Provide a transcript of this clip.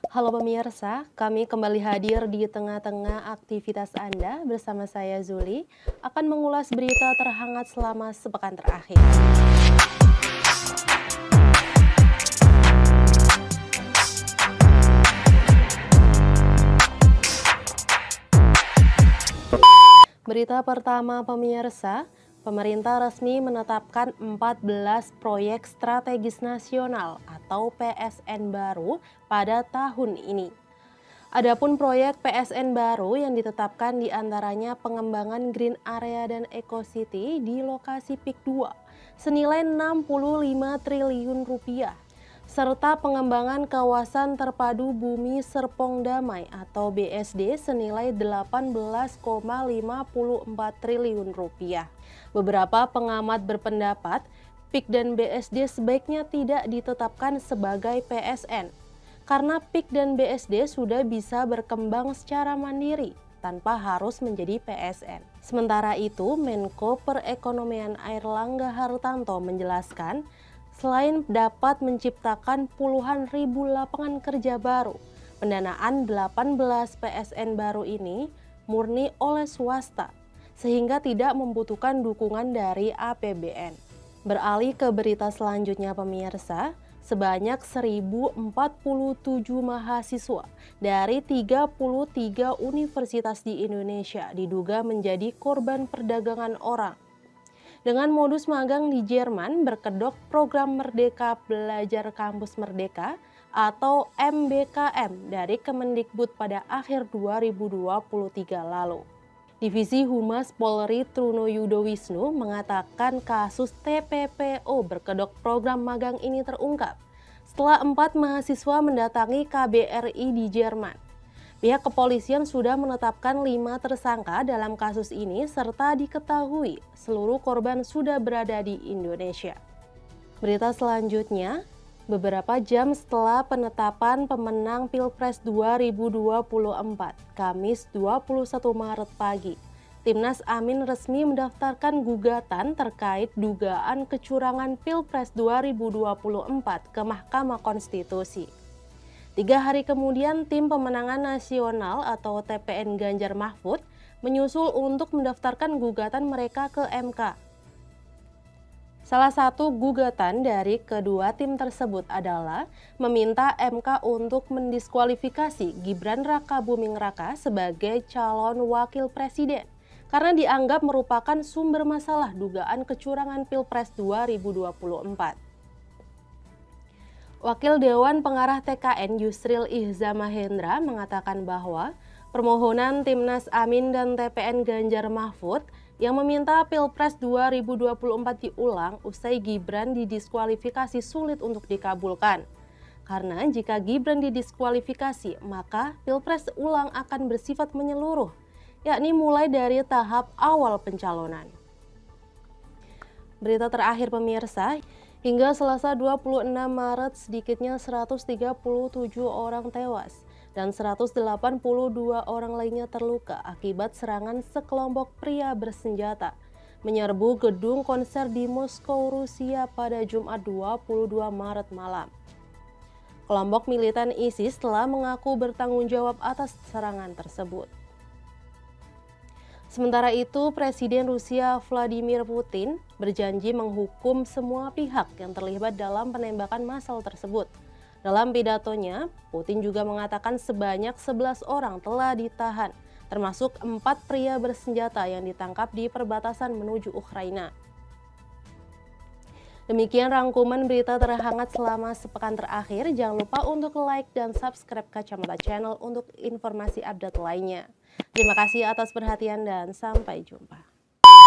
Halo pemirsa, kami kembali hadir di tengah-tengah aktivitas Anda bersama saya Zuli akan mengulas berita terhangat selama sepekan terakhir. Berita pertama pemirsa, pemerintah resmi menetapkan 14 proyek strategis nasional atau PSN baru pada tahun ini. Adapun proyek PSN baru yang ditetapkan diantaranya pengembangan Green Area dan Eco City di lokasi PIK 2 senilai 65 triliun rupiah, serta pengembangan kawasan terpadu bumi Serpong Damai atau BSD senilai 18,54 triliun rupiah. Beberapa pengamat berpendapat PIK dan BSD sebaiknya tidak ditetapkan sebagai PSN karena PIK dan BSD sudah bisa berkembang secara mandiri tanpa harus menjadi PSN. Sementara itu, Menko Perekonomian Airlangga Hartarto menjelaskan, selain dapat menciptakan puluhan ribu lapangan kerja baru, pendanaan 18 PSN baru ini murni oleh swasta, sehingga tidak membutuhkan dukungan dari APBN. Beralih ke berita selanjutnya pemirsa, sebanyak 1.047 mahasiswa dari 33 universitas di Indonesia diduga menjadi korban perdagangan orang. Dengan modus magang di Jerman berkedok program Merdeka Belajar Kampus Merdeka atau MBKM dari Kemendikbud pada akhir 2023 lalu. Divisi Humas Polri Truno Yudo Wisnu mengatakan kasus TPPO berkedok program magang ini terungkap setelah 4 mahasiswa mendatangi KBRI di Jerman. Pihak kepolisian sudah menetapkan 5 tersangka dalam kasus ini serta diketahui seluruh korban sudah berada di Indonesia. Berita selanjutnya, beberapa jam setelah penetapan pemenang Pilpres 2024, Kamis 21 Maret pagi, Timnas Amin resmi mendaftarkan gugatan terkait dugaan kecurangan Pilpres 2024 ke Mahkamah Konstitusi. 3 hari kemudian, Tim Pemenangan Nasional atau TPN Ganjar Mahfud menyusul untuk mendaftarkan gugatan mereka ke MK. Salah satu gugatan dari kedua tim tersebut adalah meminta MK untuk mendiskualifikasi Gibran Rakabuming Raka sebagai calon wakil presiden karena dianggap merupakan sumber masalah dugaan kecurangan Pilpres 2024. Wakil Dewan Pengarah TKN Yusril Ihza Mahendra mengatakan bahwa permohonan Timnas Amin dan TPN Ganjar Mahfud yang meminta Pilpres 2024 diulang usai Gibran didiskualifikasi sulit untuk dikabulkan. Karena jika Gibran didiskualifikasi, maka Pilpres ulang akan bersifat menyeluruh, yakni mulai dari tahap awal pencalonan. Berita terakhir pemirsa, hingga Selasa 26 Maret sedikitnya 137 orang tewas dan 182 orang lainnya terluka akibat serangan sekelompok pria bersenjata menyerbu gedung konser di Moskow, Rusia pada Jumat 22 Maret malam. Kelompok militan ISIS telah mengaku bertanggung jawab atas serangan tersebut. Sementara itu, Presiden Rusia Vladimir Putin berjanji menghukum semua pihak yang terlibat dalam penembakan massal tersebut. Dalam pidatonya, Putin juga mengatakan sebanyak 11 orang telah ditahan, termasuk 4 pria bersenjata yang ditangkap di perbatasan menuju Ukraina. Demikian rangkuman berita terhangat selama sepekan terakhir. Jangan lupa untuk like dan subscribe Kacamata Channel untuk informasi update lainnya. Terima kasih atas perhatian dan sampai jumpa.